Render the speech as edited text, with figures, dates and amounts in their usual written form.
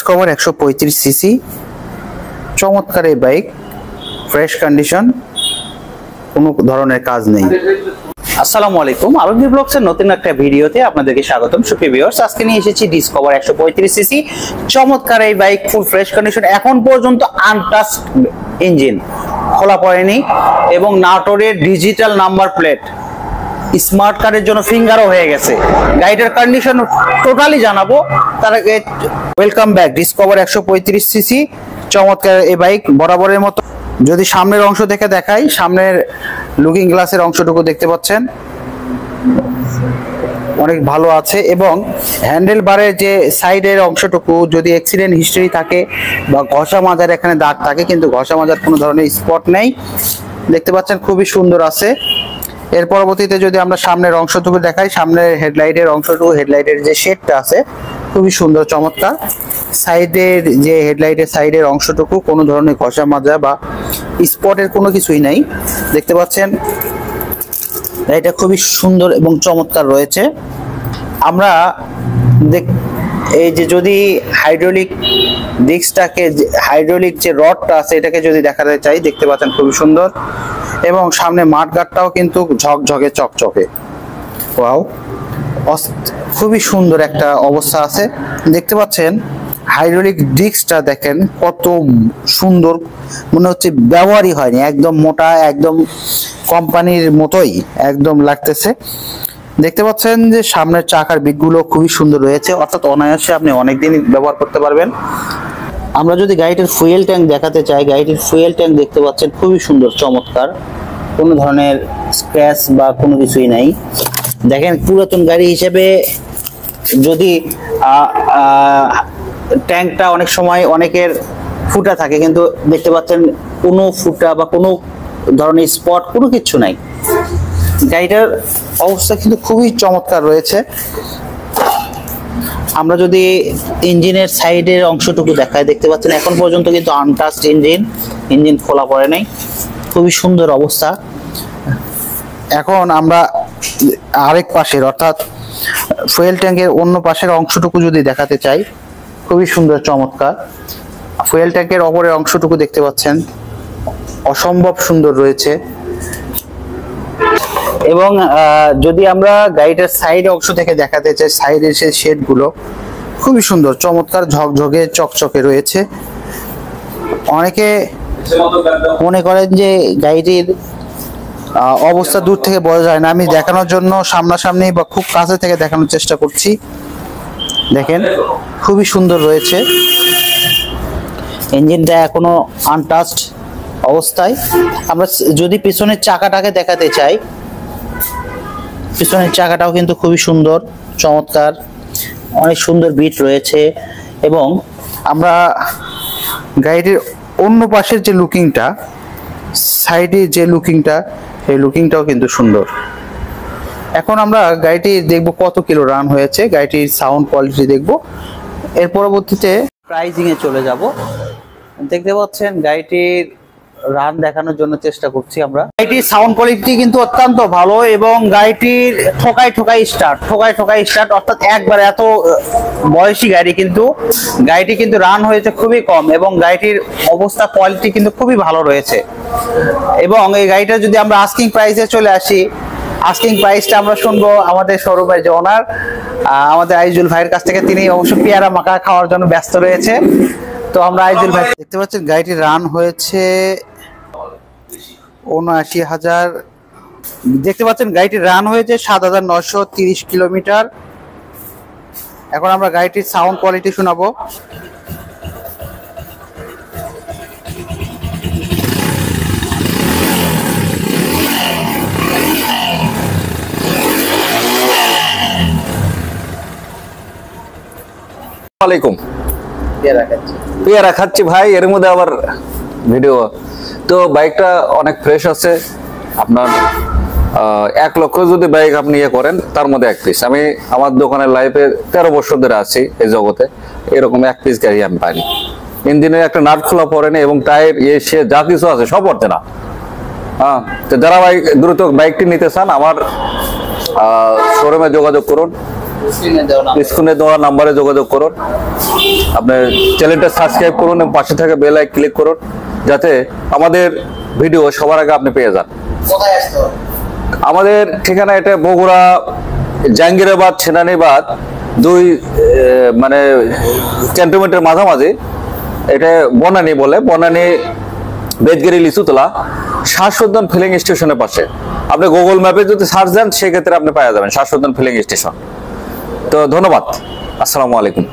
Discover 135 CC চমৎকার এই bike, fresh condition, কোনো ধরনের কাজ নেই। আসসালামু আলাইকুম, আলমগীর ব্লগসের নতুন একটা ভিডিওতে আপনাদেরকে স্বাগতম। সুপ্রিয় ভিউয়ার্স, আজকে নিয়ে এসেছি ডিসকভার 135 সিসি চমৎকার এই বাইক, ফুল ফ্রেশ কন্ডিশন, এখন পর্যন্ত আনটাচড ইঞ্জিন, খোলা পড়েনি এবং নাটোরের ডিজিটাল নাম্বার প্লেট, স্মার্ট কার্ডের জন্য ফিঙ্গারও হয়ে গেছে। গাড়িটার কন্ডিশন টোটালি জানাবো, তার আগে ওয়েলকাম ব্যাক ডিসকভার 135 সিসি চমৎকার এই বাইক। বরাবরের মতো যদি সামনের অংশ থেকে দেখাই, সামনের লুকিং গ্লাসের অংশটুকু দেখতে পাচ্ছেন অনেক ভালো আছে, এবং হ্যান্ডেল বারের যে সাইডের অংশটুকু যদি অ্যাক্সিডেন্ট হিস্টরি থাকে বা ঘষা মাজার এখানে দাগ থাকে, কিন্তু ঘষা মাজার কোনো ধরনের স্পট নেই, দেখতে পাচ্ছেন খুবই সুন্দর আছে। এর পরবর্তীতে যদি আমরা সামনের অংশটুকু দেখাই, সামনের হেডলাইটের অংশটুকু, হেডলাইটের যে শেডটা আছে খুবই সুন্দর চমৎকার। সাইডের যে হেডলাইটের সাইডের অংশটুকু কোনো ধরনের ঘষা মাজা বা স্পটের কোনো কিছুই নাই, দেখতে পাচ্ছেন এটা খুবই সুন্দর এবং চমৎকার রয়েছে। আমরা এই যে যদি হাইড্রোলিক ডিস্কটাকে, হাইড্রোলিক যে রডটা আছে এটাকে যদি দেখাতে চাই, দেখতে পাচ্ছেন খুবই সুন্দর, এবং সামনে মাঠগাটটাও কিন্তু ঝকঝকে চকচকে, ওয়াও খুবই সুন্দর একটা অবস্থা আছে। দেখতে পাচ্ছেন হাইড্রোলিক ডিস্কটা দেখেন কত সুন্দর, মনে হচ্ছে ব্যবহারই হয়নি, একদম মোটা, একদম কোম্পানির মতোই একদম লাগতেছে। দেখতে পাচ্ছেন যে সামনের চাকার বিটগুলো খুবই সুন্দর রয়েছে, অর্থাৎ অনায়াসে আপনি অনেকদিন ব্যবহার করতে পারবেন। আমরা যদি গাড়িটির ফুয়েল ট্যাঙ্ক দেখাতে চাই, গাড়িটির ফুয়েল ট্যাঙ্ক দেখতে পাচ্ছেন খুবই সুন্দর চমৎকার, কোনো ধরনের স্ক্র্যাচ বা কোনো কিছুই নাই। দেখেন পুরাতন গাড়ি হিসেবে যদি ট্যাঙ্কটা অনেক সময় অনেকের ফুটা থাকে, কিন্তু দেখতে পাচ্ছেন কোনো ফুটা বা কোনো ধরনের স্পট কোনো কিছু নাই। গাড়িটার অবস্থা কিন্তু খুবই চমৎকার রয়েছে। আমরা যদি ইঞ্জিনের সাইডের অংশটুকু দেখাই, দেখতে পাচ্ছেন এখন পর্যন্ত কিন্তু আনটাচড ইঞ্জিন খোলা পড়ে নাই, খুবই সুন্দর অবস্থা। এখন আমরা আরেক পাশের, অর্থাৎ ফুয়েল ট্যাঙ্কের অন্য পাশের অংশটুকু যদি দেখাতে চাই, খুবই সুন্দর চমৎকার। ফুয়েল ট্যাঙ্কের অপরের অংশটুকু দেখতে পাচ্ছেন অসম্ভব সুন্দর রয়েছে, এবং যদি আমরা গাড়িটার সাইড অংশ থেকে দেখাতে চাই, সাইডের সেই শেডগুলো খুবই সুন্দর চমৎকার, ঝকঝকে চকচকে রয়েছে। অনেকে মনে করেন যে গাড়িটির অবস্থা দূর থেকে বোঝা যায় না, আমি দেখানোর জন্য সামনাসামনি বা খুব কাছে থেকে দেখানোর চেষ্টা করছি। দেখেন খুবই সুন্দর রয়েছে, ইঞ্জিনটা এখনো আনটাচড অবস্থায়। আমরা যদি পিছনের চাকাটাকে দেখাতে চাই, পিছনের চাকাটাও কিন্তু খুবই সুন্দর চমৎকার, অনেক সুন্দর বিট রয়েছে, এবং আমরা গাড়িটির অন্য পাশের যে লুকিংটা, সাইডে যে লুকিংটা, এই লুকিংটাও কিন্তু সুন্দর। এখন আমরা গাড়িটি দেখব কত কিলো রান হয়েছে, গাড়িটির সাউন্ড কোয়ালিটি দেখব, এর পরবর্তীতে প্রাইজিং এ চলে যাব। দেখতে পাচ্ছেন গাড়িটির রান দেখানোর জন্য চেষ্টা করছি আমরা। গাড়িটির সাউন্ড কোয়ালিটি কিন্তু অত্যন্ত ভালো, এবং গাড়িটির ঠোকাই স্টার্ট, অর্থাৎ একবার এত বয়সী গাড়ি, কিন্তু গাড়িটি কিন্তু রান হয়েছে খুবই কম, এবং গাড়িটির অবস্থা কোয়ালিটি কিন্তু খুবই ভালো রয়েছে। এবং এই গাড়িটা যদি আমরা আস্কিং প্রাইসে চলে আসি, আস্কিং প্রাইসটা আমরা শুনবো আমাদের শোরুমের যে ওনার, আমাদের আইজুল ভাইয়ের কাছ থেকে। তিনি অবশ্য পেয়ারা মাখা খাওয়ার জন্য ব্যস্ত রয়েছে, তো আমরা আইজুল ভাই। দেখতে পাচ্ছেন গাড়িটির রান হয়েছে ৭৯,০০০। দেখতে পাচ্ছেন গাড়িটির রান হয়েছে ৭,৯৩০ কিলোমিটার। এখন আমরা গাড়িটির সাউন্ড কোয়ালিটি শোনাবো। আসসালামাইকুম, পেয়ারা খাচ্ছি ভাই, এর মধ্যে আবার ভিডিও। তো বাইকটা অনেক ফ্রেশ আছে। আপনার 1 লক্ষ যদি বাইক আপনি ইয়ে করেন, তার মধ্যে 1 পিস। আমি আমার দোকানের লাইফে 13 বছর ধরে আছি এই জগতে, এরকম 1 পিস গাড়ি আমি পাইনি। ইঞ্জিনের একটা নাট খোলা পড়েনি, এবং টায়ার সে যা কিছু আছে সব পড়তে না। হ্যাঁ, তো যারা দ্রুত বাইকটি নিতে চান, আমার শোরুমে যোগাযোগ করুন। স্ক্রিনে দেওয়া নাম্বারে যোগাযোগ করুন, আপনার চ্যানেলটা সাবস্ক্রাইব করুন এবং পাশে থাকা বেল আইকন ক্লিক করুন, যাতে আমাদের ভিডিও সবার আগে আপনি পেয়ে যান। আমাদের ঠিকানা এটা বগুড়া জাহাঙ্গীরাবাদ সেনানিবাদ 2 মানে ক্যান্টনমেন্টের মাঝামাঝি, এটা বনানী বলে, বনানী বেদগিরি লিচুতলা শাশ্বতন ফিলিং স্টেশনের পাশে। আপনি গুগল ম্যাপে যদি সার্চ দেন সেক্ষেত্রে আপনি পাওয়া যাবেন শাশ্বতন ফিলিং স্টেশন। তো ধন্যবাদ, আসসালামু আলাইকুম।